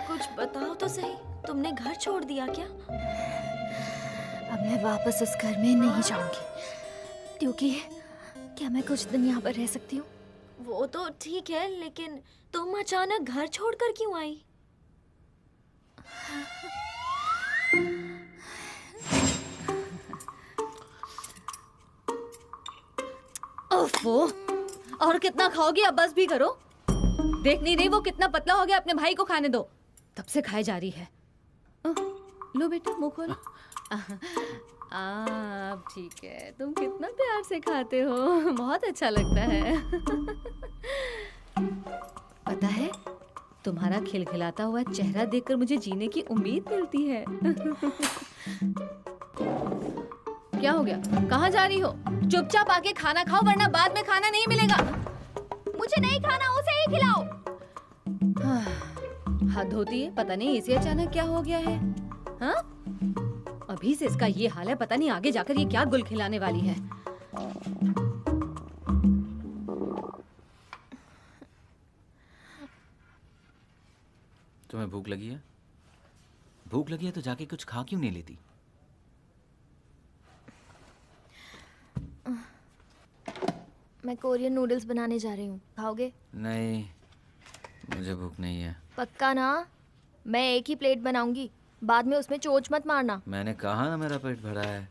कुछ बताओ तो सही, तुमने घर छोड़ दिया क्या? अब मैं वापस उस घर में नहीं जाऊंगी, क्योंकि क्या मैं कुछ दिन यहाँ पर रह सकती हूँ? वो तो ठीक है, लेकिन तुम अचानक घर छोड़कर क्यों आई? ओफो, और कितना खाओगी? अब बस भी करो। देख नहीं रही वो कितना पतला हो गया? अपने भाई को खाने दो। तब से खाए जा रही है। लो बेटा, मुंह खोलो। अब ठीक है। तुम कितना प्यार से खाते हो, बहुत अच्छा लगता है। पता है, तुम्हारा खिलखिलाता हुआ चेहरा देखकर मुझे जीने की उम्मीद मिलती है। क्या हो गया? कहाँ जा रही हो? चुपचाप आके खाना खाओ, वरना बाद में खाना नहीं मिलेगा। मुझे नहीं खाना, उसे ही खिलाओ। हाथ धोती है, पता नहीं इसे अचानक क्या हो गया है। हाँ? अभी से इसका ये हाल है, पता नहीं आगे जाकर ये क्या गुल खिलाने वाली है। तुम्हें भूख लगी है? भूख लगी है तो जाके कुछ खा क्यों नहीं लेती? मैं कोरियन नूडल्स बनाने जा रही हूँ, खाओगे? नहीं, मुझे भूख नहीं है। पक्का ना? मैं एक ही प्लेट बनाऊंगी, बाद में उसमें चोंच मत मारना। मैंने कहा ना मेरा पेट भरा है।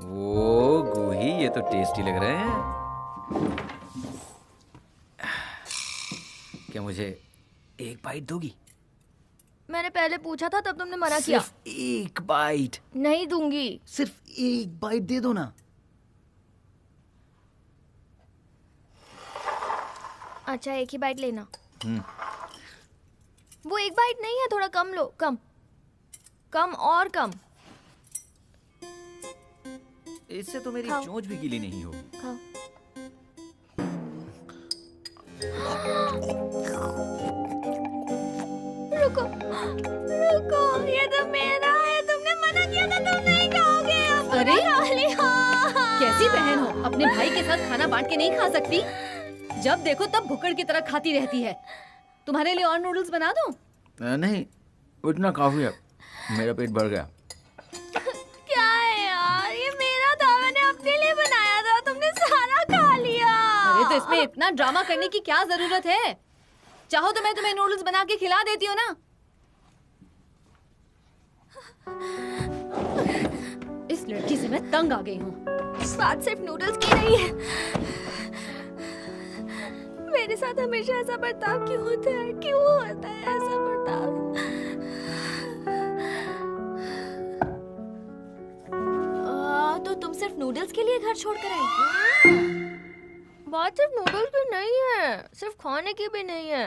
वो गोही, ये तो टेस्टी लग रहे हैं। क्या मुझे एक बाइट दोगी? मैंने पहले पूछा था, तब तुमने मना किया। सिर्फ एक बाइट। नहीं दूंगी। सिर्फ एक बाइट दे दो ना। अच्छा, एक ही बाइट लेना। वो एक बाइट नहीं है, थोड़ा कम लो। कम कम और कम। इससे तो मेरी खाओ। चोंच भी गीली नहीं होगी। खाओ। रुको रुको, ये तो मेरा है। तुमने मना किया था, तुम नहीं खाओगे। अब अरे खा लिया। कैसी बहन हो? अपने भाई के साथ खाना बांट के नहीं खा सकती? जब देखो तब भुक्कड़ की तरह खाती रहती है। तुम्हारे लिए और नूडल्स बना दूं? नहीं, उतना काफी है, मेरा पेट भर गया। क्या है यार, ये मेरा था, मैंने अपने लिए बनाया था, तुमने सारा खा लिया। अरे तो इसमें इतना ड्रामा करने की क्या जरूरत है? चाहो तो मैं तुम्हें नूडल्स बना के खिला देती हूँ ना। इस लड़की से मैं तंग आ गई हूँ। बात सिर्फ नूडल्स की नहीं है। मेरे साथ हमेशा ऐसा बर्ताव क्यों होता है? क्यों होता है ऐसा बर्ताव? तो तुम सिर्फ नूडल्स के लिए घर छोड़कर आई? बात सिर्फ नूडल्स की नहीं है, सिर्फ खाने की भी नहीं है।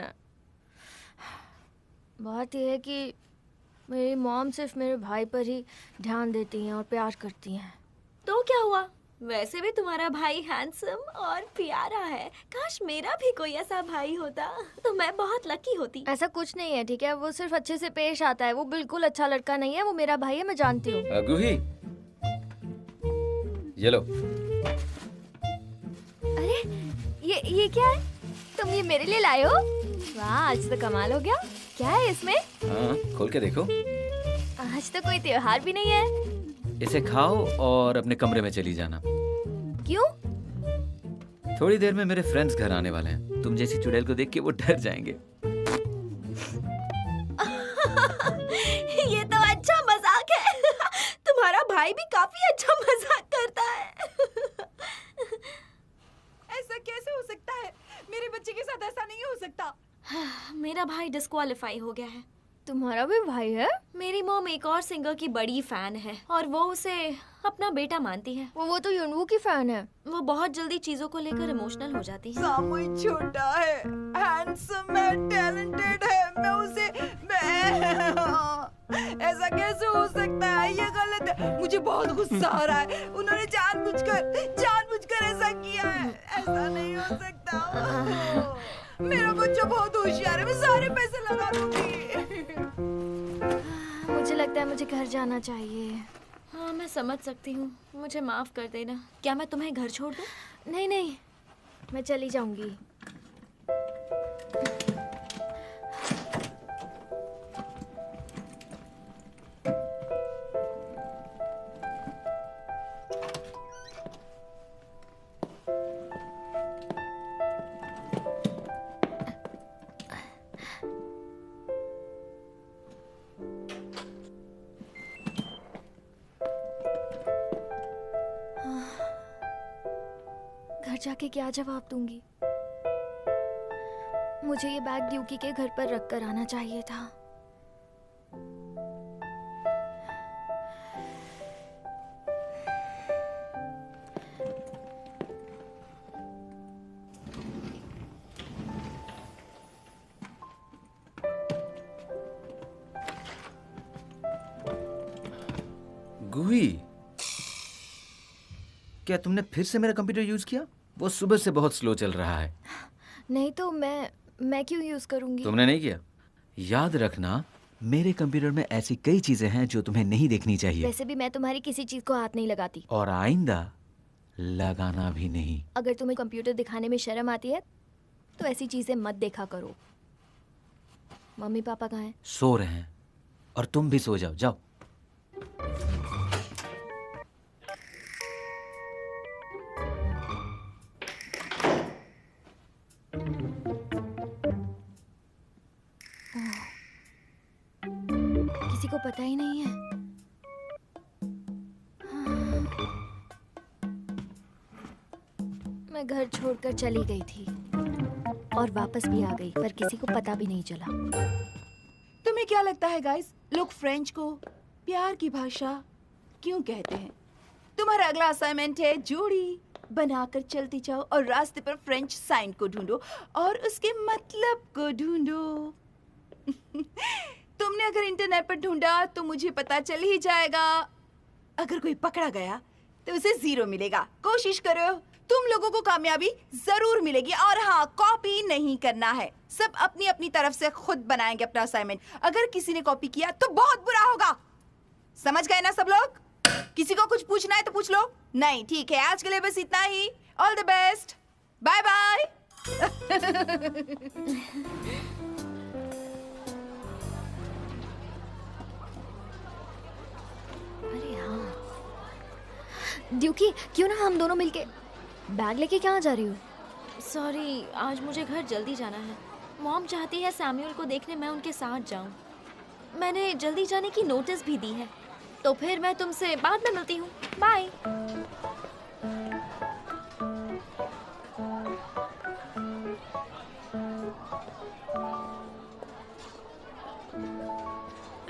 बात यह है कि मेरी मॉम सिर्फ मेरे भाई पर ही ध्यान देती हैं और प्यार करती हैं। तो क्या हुआ? वैसे भी तुम्हारा भाई हैंडसम और प्यारा है। काश मेरा भी कोई ऐसा भाई होता तो मैं बहुत लकी होती। ऐसा कुछ नहीं है, ठीक है? वो सिर्फ अच्छे से पेश आता है। वो बिल्कुल अच्छा लड़का नहीं है। वो मेरा भाई है, मैं जानती हूँ। गुही, ये लो। अरे ये क्या है? तुम ये मेरे लिए लाए हो? वाह, आज तो कमाल हो गया। क्या है इसमें? हाँ, खोल के देखो। आज तो कोई त्योहार भी नहीं है। इसे खाओ और अपने कमरे में चली जाना। क्यों? थोड़ी देर में मेरे फ्रेंड्स घर आने वाले हैं। तुम जैसी चुड़ैल को देख के वो डर जाएंगे। ये तो अच्छा मजाक है। तुम्हारा भाई भी काफी अच्छा मजाक करता है। ऐसा कैसे हो सकता है? मेरे बच्चे के साथ ऐसा नहीं हो सकता। मेरा भाई डिस्क्वालीफाई हो गया है। तुम्हारा भी भाई है? मेरी मॉम एक और सिंगर की बड़ी फैन है और वो उसे अपना बेटा मानती है। वो तो यूनवू की फैन है। वो बहुत जल्दी चीजों को लेकर इमोशनल हो जाती है। सामुई छोटा है, हैंडसम है, टैलेंटेड है, मैं उसे ऐसा कैसे हो सकता है? ये गलत है। मुझे बहुत गुस्सा आ रहा है। उन्होंने जानबूझकर ऐसा किया है। ऐसा नहीं हो सकता। मेरा बच्चा बहुत होशियार है, मैं सारे पैसे लगा दूंगी। मुझे लगता है मुझे घर जाना चाहिए। हाँ, मैं समझ सकती हूँ। मुझे माफ कर देना। क्या मैं तुम्हें घर छोड़ दूँ? नहीं नहीं, मैं चली जाऊंगी। घर जाके क्या जवाब दूंगी? मुझे ये बैग ड्यूकी के घर पर रख कर आना चाहिए था। गुही, क्या तुमने फिर से मेरा कंप्यूटर यूज किया? वो सुबह से बहुत स्लो चल रहा है। नहीं तो मैं क्यों यूज करूंगी? तुमने नहीं किया? याद रखना, मेरे कंप्यूटर में ऐसी कई चीजें हैं जो तुम्हें नहीं देखनी चाहिए। वैसे भी मैं तुम्हारी किसी चीज को हाथ नहीं लगाती। और आइंदा लगाना भी नहीं। अगर तुम्हें कंप्यूटर दिखाने में शर्म आती है तो ऐसी चीजें मत देखा करो। मम्मी पापा कहाँ हैं? सो रहे हैं। और तुम भी सो जाओ, जाओ। किसी को पता ही नहीं है। मैं घर छोड़कर चली गई थी और वापस भी आ गई, पर किसी को पता भी नहीं चला। तुम्हें क्या लगता है गाइस, लोग फ्रेंच को प्यार की भाषा क्यों कहते हैं? तुम्हारा अगला असाइनमेंट है जोड़ी बनाकर चलती जाओ और रास्ते पर फ्रेंच साइन को ढूंढो और उसके मतलब को ढूंढो। तुमने अगर इंटरनेट पर ढूंढा तो मुझे पता चल ही जाएगा। अगर कोई पकड़ा गया तो उसे 0 मिलेगा। कोशिश करो, तुम लोगों को कामयाबी जरूर मिलेगी। और हाँ, कॉपी नहीं करना है। सब अपनी अपनी तरफ से खुद बनाएंगे अपना असाइनमेंट। अगर किसी ने कॉपी किया तो बहुत बुरा होगा। समझ गए ना सब लोग? किसी को कुछ पूछना है तो पूछ लो। नहीं, ठीक है, आज के लिए बस इतना ही। All the best, bye bye. अरे हाँ, ड्यूकी, क्यों ना हम दोनों मिलके बैग लेके कहाँ जा रही हो? सॉरी, आज मुझे घर जल्दी जाना है। मॉम चाहती है सैमुअल को देखने मैं उनके साथ जाऊं। मैंने जल्दी जाने की नोटिस भी दी है। तो फिर मैं तुमसे बाद में मिलती हूँ। बाय।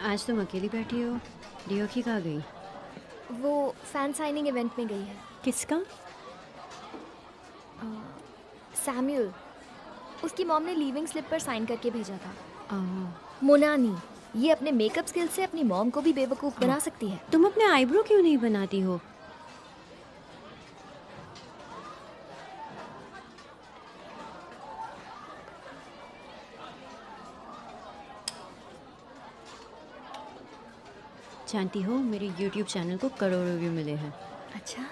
आज तुम अकेली बैठी हो? डियोकी कहाँ गई? वो फैन साइनिंग इवेंट में गई है। किसका? सैमुअल, उसकी मॉम ने लीविंग स्लिप पर साइन करके भेजा था। आ, मोनानी, ये अपने मेकअप स्किल से अपनी मॉम को भी बेवकूफ बना सकती है। तुम अपने आईब्रो क्यों नहीं बनाती हो? जानती हो, मेरे YouTube चैनल को करोड़ों व्यू मिले हैं। अच्छा,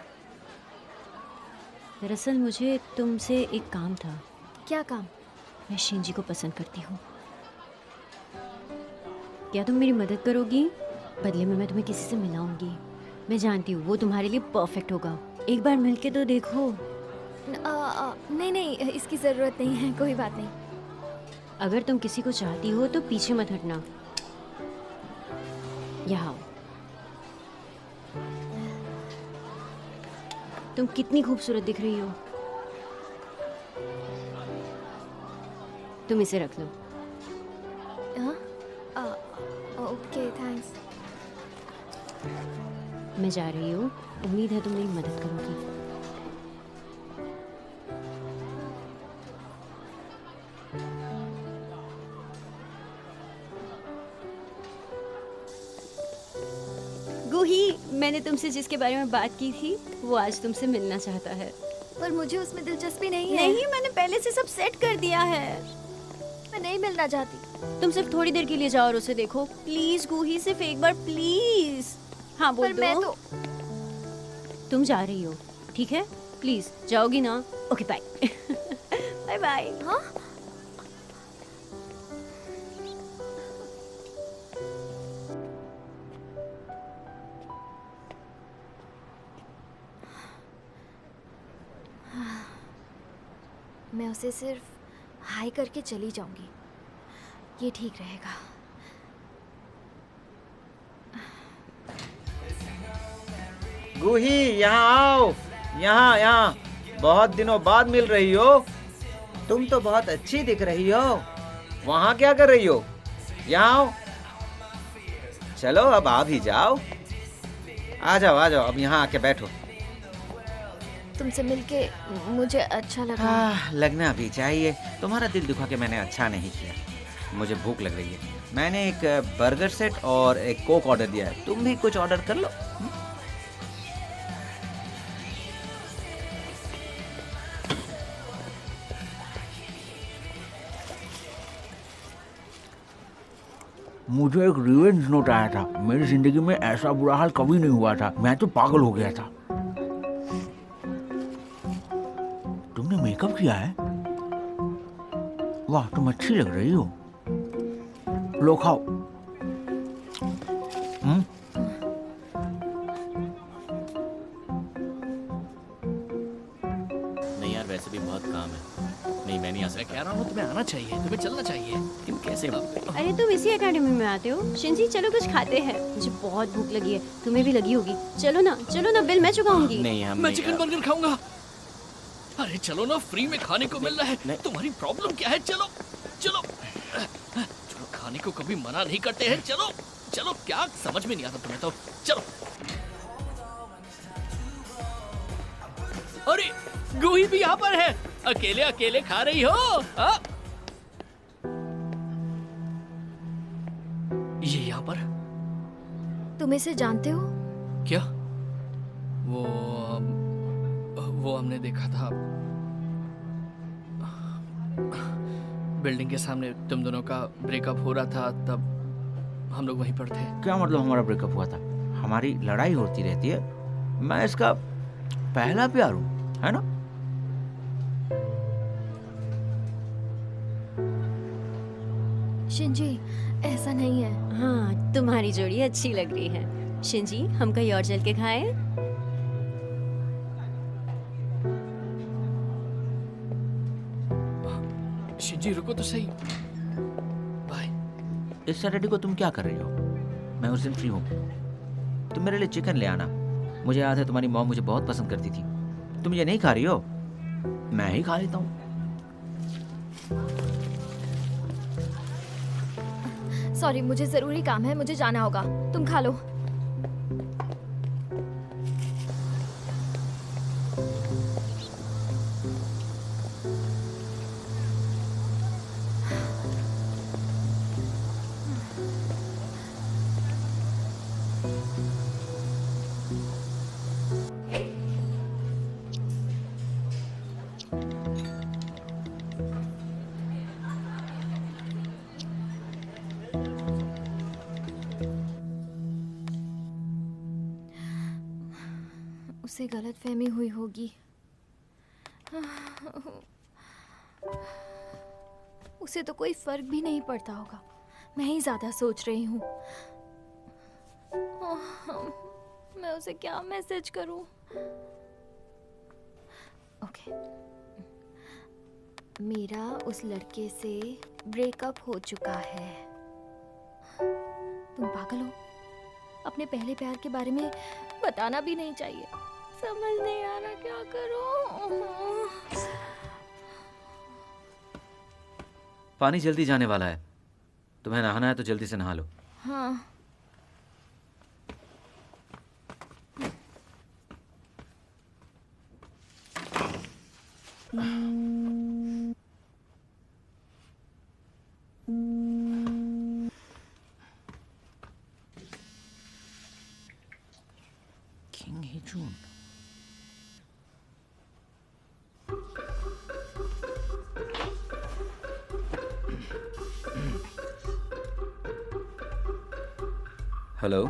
दरअसल मुझे तुमसे एक काम था। क्या काम? मैं शिंजी को पसंद करती हूँ। क्या तुम मेरी मदद करोगी? बदले में मैं तुम्हें किसी से मिलाऊंगी। मैं जानती हूँ वो तुम्हारे लिए परफेक्ट होगा। एक बार मिलके तो देखो। नहीं नहीं, इसकी ज़रूरत नहीं है, कोई बात नहीं। अगर तुम किसी को चाहती हो तो पीछे मत हटना। यहाँ आओ। तुम कितनी खूबसूरत दिख रही हो। तुम इसे रख लो। हाँ ओके थैंक्स। मैं जा रही हूँ, उम्मीद है तुम मेरी मदद करोगी। गूही, मैंने तुमसे जिसके बारे में बात की थी वो आज तुमसे मिलना चाहता है। पर मुझे उसमें दिलचस्पी नहीं है। नहीं, मैंने पहले से सब सेट कर दिया है। मैं नहीं मिलना चाहती। तुम सिर्फ थोड़ी देर के लिए जाओ और उसे देखो प्लीज गूही, सिर्फ एक बार प्लीज। हाँ बोल पर दो। मैं तो तुम जा रही हो, ठीक है? प्लीज जाओगी ना? Okay bye. Bye bye. हाँ मैं उसे सिर्फ हाई करके चली जाऊंगी, ये ठीक रहेगा। गूही यहाँ आओ, यहाँ यहाँ। बहुत दिनों बाद मिल रही हो। तुम तो बहुत अच्छी दिख रही हो। वहाँ क्या कर रही हो? यहाँ आओ। चलो अब आ भी जाओ। आ जाओ, अब यहाँ आके बैठो। तुमसे मिलके मुझे अच्छा लगा। लगना भी चाहिए। तुम्हारा दिल दुखा के मैंने अच्छा नहीं किया। मुझे भूख लग रही है। मैंने एक बर्गर सेट और एक कोक ऑर्डर दिया है। तुम भी कुछ ऑर्डर कर लो। मुझे एक रिवेंज नोट आया था। मेरी जिंदगी में ऐसा बुरा हाल कभी नहीं हुआ था। मैं तो पागल हो गया था। तुमने मेकअप किया है? वाह, तुम अच्छी लग रही हो। लो खाओ। नहीं यार, वैसे भी बहुत काम है। नहीं, मैं नहीं आ सकता। कह रहा हूँ तुम्हें आना चाहिए, तुम्हें चलना चाहिए। तुम कैसे? अरे तुम इसी एकेडमी में आते हो? शिंजी चलो कुछ खाते हैं, मुझे बहुत भूख लगी है। तुम्हें भी लगी होगी। चलो ना, बिल मैं चुकाऊंगी। नहीं, हम मैं नहीं चिकन बर्गर खाऊंगा। अरे चलो ना, फ्री में खाने को मिल रहा है। नहीं। तुम्हारी प्रॉब्लम क्या है? चलो चलो चलो, खाने को कभी मना नहीं करते हैं। चलो चलो, क्या समझ में नहीं आता तुम्हें तो। चलो। अरे गूही भी यहाँ पर है। अकेले अकेले खा रही हो? हाँ? ये यहाँ पर तुम इसे जानते हो? क्या? वो हमने देखा था बिल्डिंग के सामने। तुम दोनों का ब्रेकअप हो रहा था, तब हम लोग वहीं पर थे। क्या मतलब हमारा ब्रेकअप हुआ था? हमारी लड़ाई होती रहती है। मैं इसका पहला प्यार हूँ, है ना? शिंजी ऐसा नहीं है। हाँ, तुम्हारी जोड़ी अच्छी लग रही है। शिंजी, हम कहीं और चल के खाएं? शिंजी रुको तो सही। बाय। इस सैटरडे को तुम क्या कर रही हो? मैं उस दिन फ्री हूँ। तुम मेरे लिए चिकन ले आना। मुझे याद है तुम्हारी मॉम मुझे बहुत पसंद करती थी। तुम ये नहीं खा रही हो? मैं ही खा लेता हूँ। सॉरी, मुझे जरूरी काम है, मुझे जाना होगा। तुम खा लो। उसे गलतफहमी हुई होगी। उसे तो कोई फर्क भी नहीं पड़ता होगा। मैं ही ज्यादा सोच रही हूँ। मैं उसे क्या मैसेज करूँ? ओके। मेरा उस लड़के से ब्रेकअप हो चुका है। तुम पागल हो? अपने पहले प्यार के बारे में बताना भी नहीं चाहिए। समझ नहीं आ रहा क्या करूं। पानी जल्दी जाने वाला है, तुम्हें नहाना है तो जल्दी से नहा लो। हाँ। किंग हेजून। हेलो।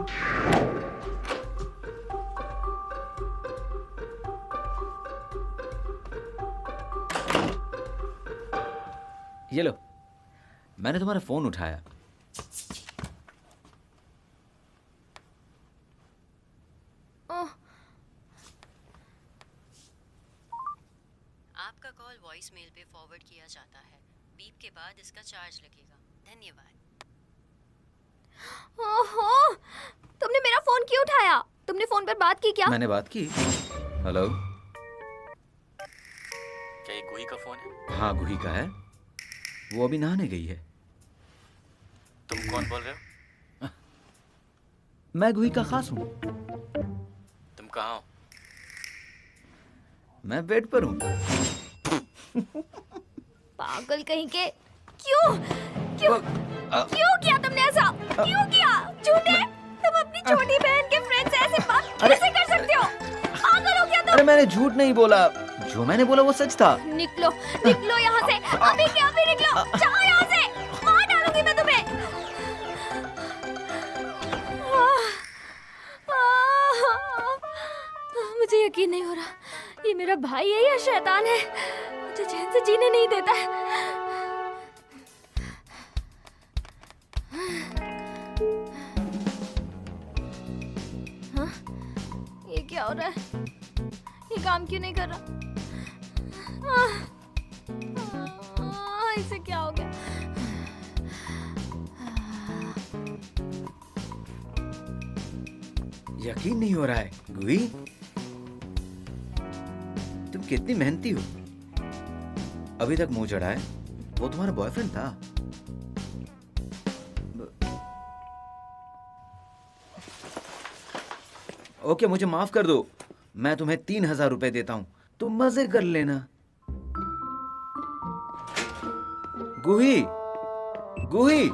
ये लो, मैंने तुम्हारा फोन उठाया। आपका कॉल वॉइस मेल पे फॉरवर्ड किया जाता है। बीप के बाद इसका चार्ज लगेगा। धन्यवाद। ओहो, तुमने मेरा फोन क्यों उठाया? तुमने फोन पर बात की क्या? मैंने बात की। हेलो। क्या ये गुही का फोन है? हाँ, गुही का है। वो अभी नहाने गई है। तुम कौन बोल रहे हो? मैं गुही का खास हूँ। तुम कहाँ हो? मैं बेड पर हूँ। पागल कहीं के। क्यों क्यों क्यों किया तुमने ऐसा? क्यों किया? झूठे, तुम अपनी छोटी बहन के फ्रेंड से ऐसे बात कैसे कर सकते हो? पागल हो क्या तुम? अरे मैंने झूठ नहीं बोला, जो मैंने बोला वो सच था। निकलो निकलो यहाँ से, अभी के अभी निकलो। जाओ यहाँ से, मार डालूंगी मैं तुम्हें। मुझे यकीन नहीं हो रहा, ये मेरा भाई है या शैतान है? मुझे चैन से जीने नहीं देता है। हाँ? ये क्या हो रहा है? ये काम क्यों नहीं कर रहा? इसे क्या हो गया? यकीन नहीं हो रहा है गुही, तुम कितनी मेहनती हो। अभी तक मुंह चढ़ा है, वो तुम्हारा बॉयफ्रेंड था। ओके, मुझे माफ कर दो। मैं तुम्हें 3000 रुपए देता हूं, तुम मजे कर लेना। गुही, गुही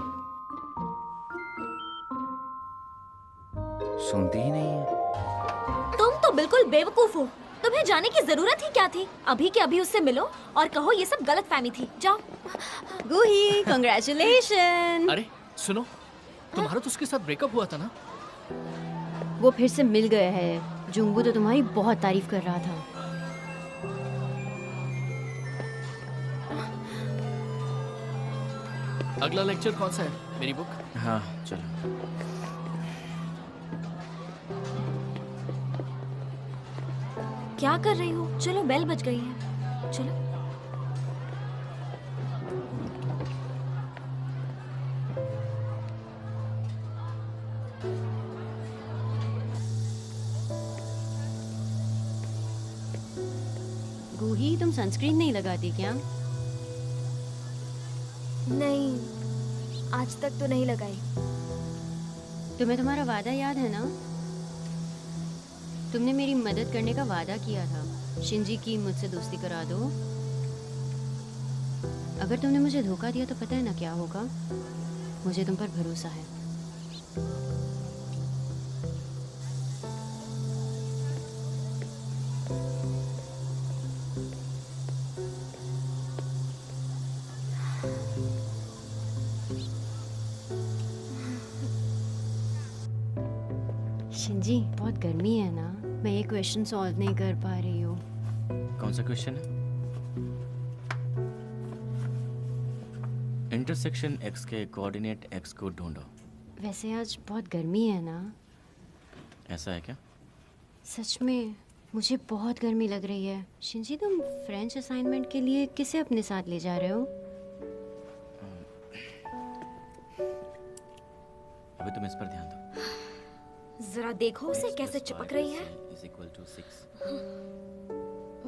सुनती ही नहीं है। तुम तो बिल्कुल बेवकूफ हो। तुम्हें जाने की जरूरत ही क्या थी? अभी के अभी उससे मिलो और कहो ये सब गलतफहमी थी। जाओ। गुही, कांग्रेचुलेशन। अरे सुनो, तुम्हारा तो उसके साथ ब्रेकअप हुआ था ना? वो फिर से मिल गए हैं। जुंगबू तो तुम्हारी बहुत तारीफ कर रहा था। अगला लेक्चर कौन सा है? मेरी बुक? हाँ चलो। क्या कर रही हो? चलो, बेल बज गई है। चलो। गुही, तुम सनस्क्रीन नहीं लगाती क्या? नहीं, आज तक तो नहीं लगाई। तुम्हें तुम्हारा वादा याद है ना? तुमने मेरी मदद करने का वादा किया था। शिंजी की मुझसे दोस्ती करा दो। अगर तुमने मुझे धोखा दिया तो पता है ना क्या होगा? मुझे तुम पर भरोसा है। शिंजी, बहुत गर्मी है ना? मैं ये क्वेश्चन सॉल्व नहीं कर पा रही हूँ। कौन सा क्वेश्चन है? इंटरसेक्शन x के कोऑर्डिनेट x को ढूंढो। वैसे आज बहुत गर्मी है ना? ऐसा है क्या? सच में मुझे बहुत गर्मी लग रही है। शिंजी, तुम फ्रेंच असाइनमेंट के लिए किसे अपने साथ ले जा रहे हो? अभी तुम इस पर ध्यान दो। जरा देखो उसे कैसे चिपक रही है। is equal to 6.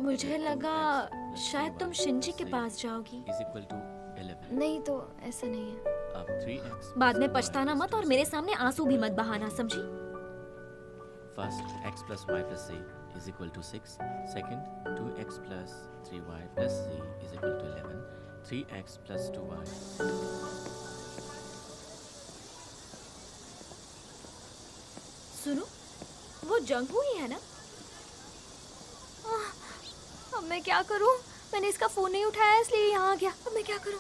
मुझे लगा शायद तुम शिंजी के पास जाओगी। is equal to 11. नहीं तो ऐसा नहीं है। अब 3x बाद में पछताना मत और मेरे सामने आंसू भी मत बहाना, समझी? First, x plus y plus z is equal to 6. Second, 2x plus 3y plus z is equal to 11. 3x plus 2y. सुनो, वो जंगू ही है ना? अब मैं क्या करूं? मैंने इसका फोन नहीं उठाया इसलिए यहाँ आ गया। अब मैं क्या करूं?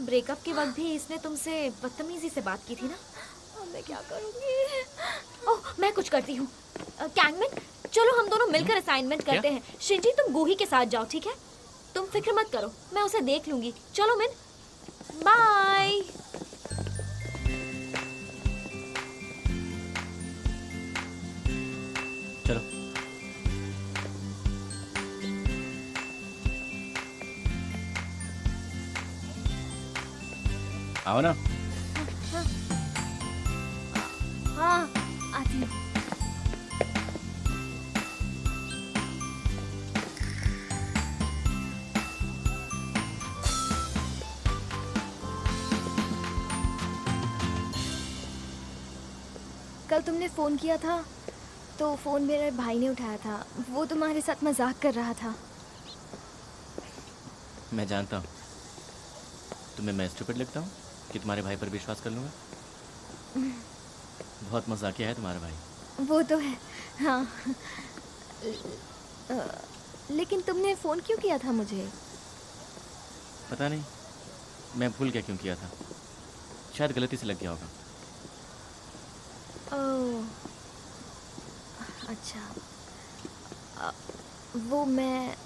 ब्रेकअप के वक्त भी इसने तुमसे बदतमीजी से बात की थी ना? अब मैं क्या करूंगी? ओह, मैं कुछ करती हूँ। कैंगमैन, चलो हम दोनों मिलकर असाइनमेंट करते हैं। शिंजी, तुम गूही के साथ जाओ, ठीक है? तुम फिक्र मत करो, मैं उसे देख लूंगी। चलो मिन, बाय। चलो। आओ ना। हाँ, आती हूँ। कल तुमने फ़ोन किया था तो फ़ोन मेरे भाई ने उठाया था। वो तुम्हारे साथ मजाक कर रहा था। मैं जानता हूँ तुम्हें मैं स्टूपिड लगता हूँ कि तुम्हारे भाई पर विश्वास कर लूँगा। बहुत मजाकिया है तुम्हारा भाई। वो तो है, हाँ। लेकिन तुमने फ़ोन क्यों किया था मुझे? पता नहीं, मैं भूल गया क्यों किया था। शायद गलती से लग गया होगा। ओह, अच्छा। वो मैं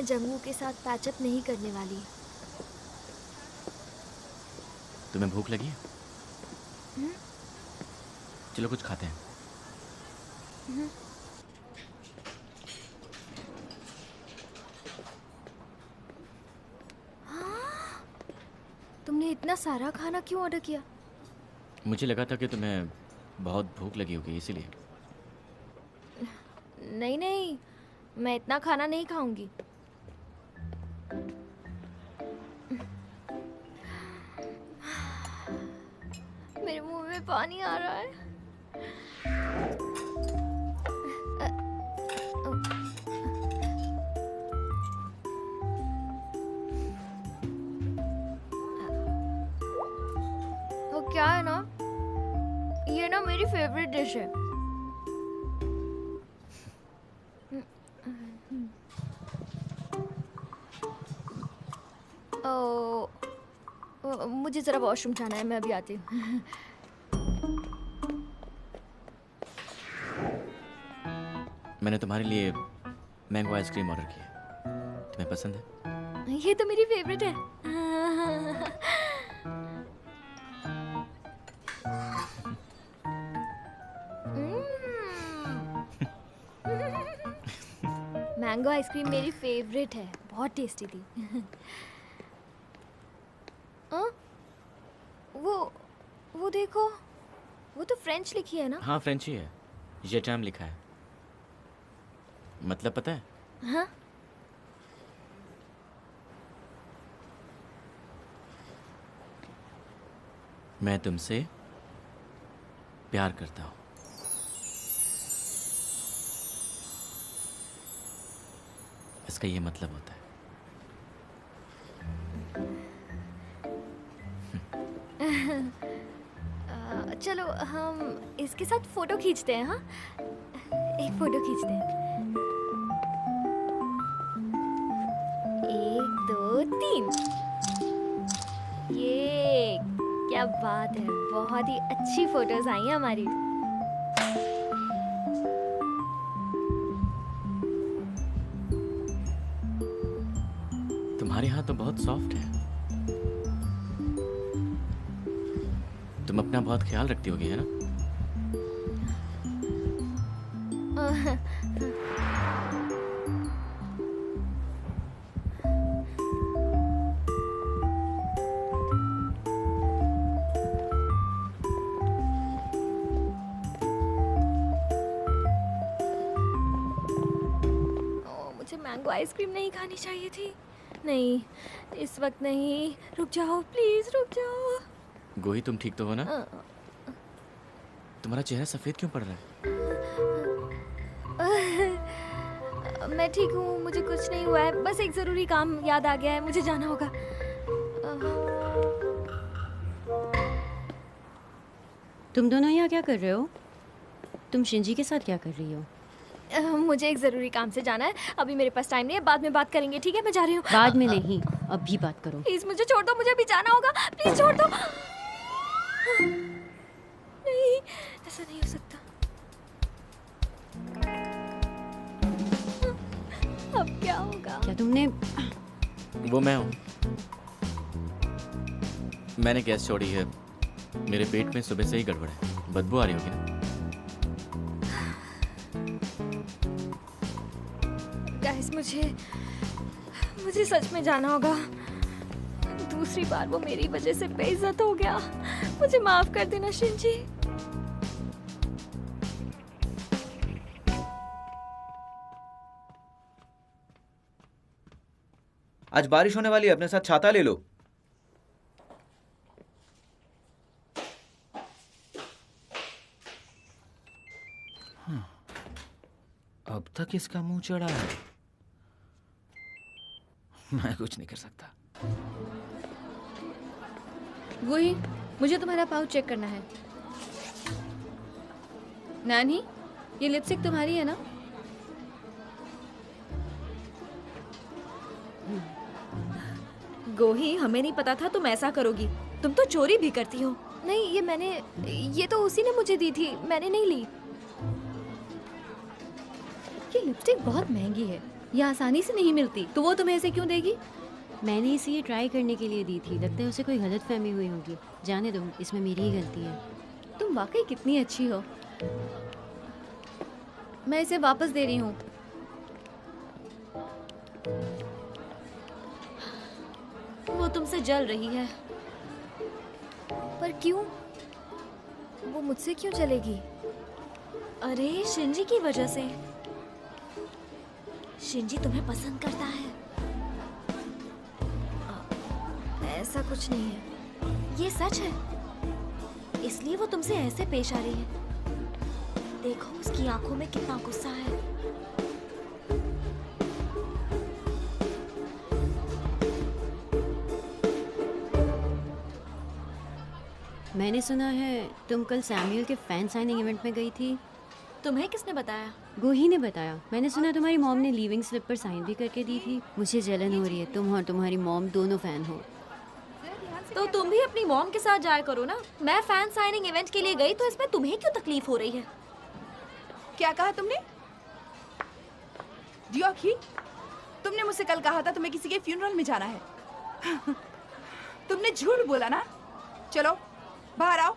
जंगू के साथ पैचअप नहीं करने वाली। तुम्हें भूख लगी है? चलो कुछ खाते हैं। हाँ? तुमने इतना सारा खाना क्यों ऑर्डर किया? मुझे लगा था कि तुम्हें बहुत भूख लगी होगी इसीलिए। नहीं नहीं, मैं इतना खाना नहीं खाऊंगी। मेरे मुंह में पानी आ रहा है। वो क्या है ना, ये ना मेरी फेवरेट डिश है। मुझे ज़रा वॉशरूम जाना है, मैं अभी आती हूँ। मैंने तुम्हारे लिए मैंगो आइसक्रीम ऑर्डर की है। तुम्हें पसंद है? ये तो मेरी फेवरेट है। मैंगो आइसक्रीम मेरी फेवरेट है, बहुत टेस्टी थी। वो देखो, वो तो फ्रेंच लिखी है ना? हाँ, फ्रेंच ही है। ये टैम लिखा है। मतलब पता है? हाँ? मैं तुमसे प्यार करता हूँ। इसका ये मतलब होता है। चलो हम इसके साथ फोटो खींचते हैं। हाँ, एक फोटो खींचते हैं। 1 2 3। ये क्या बात है, बहुत ही अच्छी फोटोज आई हैं हमारी। तुम्हारे हाथ तो बहुत सॉफ्ट है। तुम अपना बहुत ख्याल रखती होगी, है ना? मुझे मैंगो आइसक्रीम नहीं खानी चाहिए थी। नहीं, इस वक्त नहीं। रुक जाओ, प्लीज रुक जाओ। गोही तुम ठीक तो हो ना? तुम्हारा चेहरा सफेद क्यों पड़ रहा है? मैं ठीक हूँ, मुझे कुछ नहीं हुआ है। बस एक जरूरी काम याद आ गया है, मुझे जाना होगा। तुम दोनों यहाँ क्या कर रहे हो? तुम शिंजी के साथ क्या कर रही हो? मुझे एक जरूरी काम से जाना है, अभी मेरे पास टाइम नहीं है, बाद में बात करेंगे, ठीक है? मैं जा रही हूँ। बाद में नहीं, अभी बात करो। प्लीज मुझे छोड़ दो, मुझे भी जाना होगा। प्लीज छोड़ दो। नहीं, ऐसा नहीं हो सकता। अब क्या होगा? क्या तुमने? वो मैं हूँ। मैंने गैस छोड़ी है। मेरे पेट में सुबह से ही गड़बड़ है, बदबू आ रही होगी ना? गाइस, मुझे सच में जाना होगा। दूसरी बार वो मेरी वजह से बेइज्जत हो गया। मुझे माफ कर देना शिंजी। आज बारिश होने वाली है, अपने साथ छाता ले लो। अब तक इसका मुंह चढ़ा है। मैं कुछ नहीं कर सकता। वही, मुझे तुम्हारा पाउच चेक करना है। नानी, ये लिपस्टिक तुम्हारी है ना? गोही, हमें नहीं पता था तुम ऐसा करोगी। तुम तो चोरी भी करती हो। नहीं, ये तो उसी ने मुझे दी थी, मैंने नहीं ली। ये लिपस्टिक बहुत महंगी है, ये आसानी से नहीं मिलती, तो वो तुम्हें ऐसे क्यों देगी? मैंने इसे ये ट्राई करने के लिए दी थी। लगता है उसे कोई गलत फहमी हुई होगी। जाने दो, इसमें मेरी ही गलती है। तुम वाकई कितनी अच्छी हो। मैं इसे वापस दे रही हूँ। वो तुमसे जल रही है। पर क्यों? वो मुझसे क्यों जलेगी? अरे शिंजी की वजह से। शिंजी तुम्हें पसंद करता है। ऐसा कुछ नहीं है, ये सच है। इसलिए वो तुमसे ऐसे पेश आ रही है। देखो उसकी आंखों में कितना गुस्सा है। मैंने सुना है तुम कल सैमुअल के फैन साइनिंग इवेंट में गई थी। तुम्हें किसने बताया? गोही ने बताया। मैंने सुना तुम्हारी मॉम ने लीविंग स्लिप पर साइन भी करके दी थी। मुझे जलन हो रही है, तुम और तुम्हारी मॉम दोनों फैन हो। तो तुम भी अपनी मॉम के साथ जाया करो ना। मैं फैन साइनिंग इवेंट के लिए गई तो इसमें तुम्हें क्यों तकलीफ हो रही है? क्या कहा तुमने? डियोकी, तुमने मुझसे कल कहा था तुम्हें किसी के फ्यूनरल में जाना है। तुमने झूठ बोला ना। चलो बाहर आओ।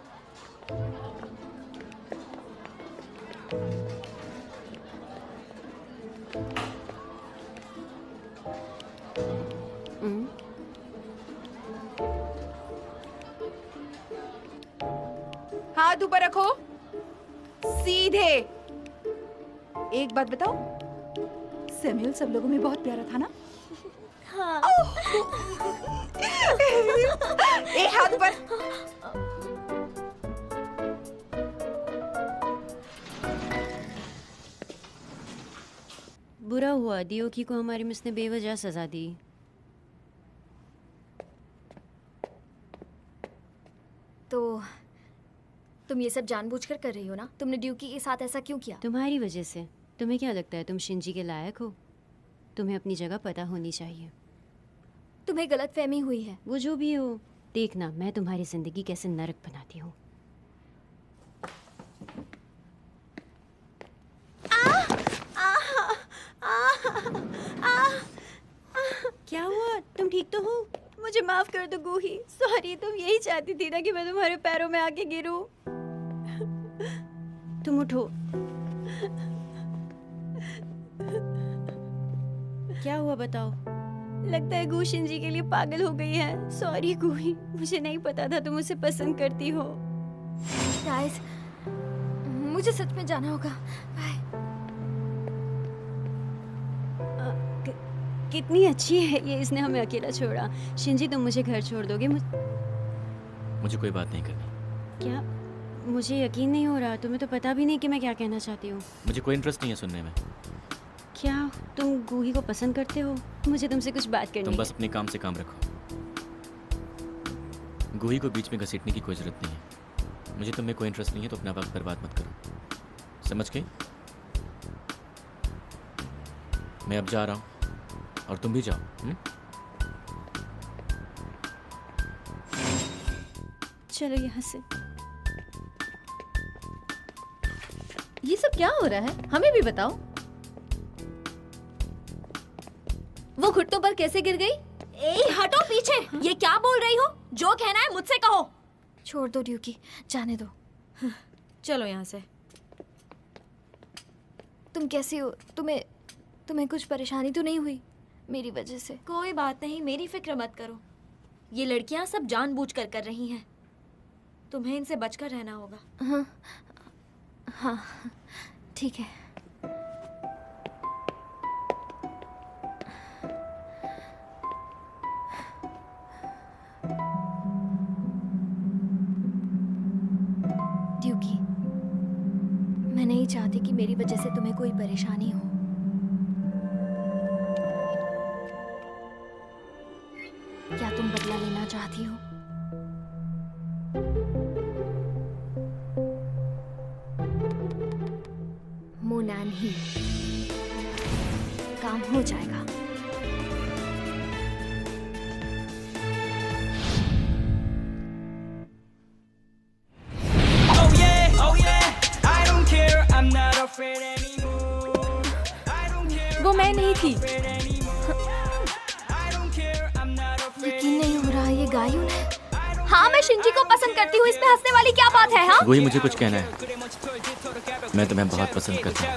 हाथ ऊपर रखो, सीधे। एक बात बताओ, सैमुअल सब लोगों में बहुत प्यारा था ना? हाँ। एक हाथ ऊपर। बुरा हुआ डियोकी को हमारी मिस ने बेवजह सजा दी। तो तुम ये सब जानबूझकर कर रही हो ना? तुमने ड्यूकी के साथ ऐसा क्यों किया? तुम्हारी वजह से। तुम्हें क्या लगता है तुम शिंजी के लायक हो? तुम्हें अपनी जगह पता होनी चाहिए। तुम्हें गलतफहमी हुई है। वो जो भी हो, देखना मैं तुम्हारी जिंदगी कैसे नरक बनाती हूँ। क्या हुआ? तुम ठीक तो हो? मुझे माफ कर दो गोही। सॉरी, तुम यही चाहती थी ना कि मैं तुम्हारे पैरों में आके गिरूं। तुम उठो। क्या हुआ बताओ? लगता है गू शिंजी के लिए पागल हो गई है। सॉरी गोही, मुझे नहीं पता था तुम उसे पसंद करती हो। गाइस, मुझे सच में जाना होगा। बाय। कितनी अच्छी है ये, इसने हमें अकेला छोड़ा। शिंजी तुम मुझे घर छोड़ दोगे? मुझे कोई बात नहीं करनी। क्या? मुझे यकीन नहीं हो रहा, तुम्हें तो पता भी नहीं कि मैं क्या कहना चाहती हूँ। मुझे कोई इंटरेस्ट नहीं है सुनने में। क्या तुम गूही को पसंद करते हो? मुझे तुमसे कुछ बात करनी तुम है। बस अपने काम से काम रखो, गूही को बीच में घसीटने की कोई जरूरत नहीं है। मुझे तुम में कोई इंटरेस्ट नहीं है तो अपना वक्त बर्बाद मत करो, समझ गई? मैं अब जा रहा हूँ और तुम भी जाओ। चलो यहाँ से। ये सब क्या हो रहा है, हमें भी बताओ। वो घुटनों पर कैसे गिर गई? ए हटो पीछे, ये क्या बोल रही हो? जो कहना है मुझसे कहो। छोड़ दो ड्यूकी, जाने दो। चलो यहाँ से। तुम कैसी हो? तुम्हें कुछ परेशानी तो नहीं हुई मेरी वजह से? कोई बात नहीं, मेरी फिक्र मत करो। ये लड़कियां सब जानबूझकर कर रही हैं। तुम्हें इनसे बचकर रहना होगा। हाँ हाँ ठीक है। ड्यूकी, मैं नहीं चाहती कि मेरी वजह से तुम्हें कोई परेशानी हो। क्या तुम बदला लेना चाहती हो? मोनान ही काम हो जाएगा। वो मैं नहीं थी। यकीन नहीं हो रहा, ये गायुन है। हाँ, मैं शिंजी को पसंद करती हूँ, इसमें हंसने वाली क्या बात है? हाँ, वही मुझे कुछ कहना है। मैं तुम्हें बहुत पसंद करता हूँ।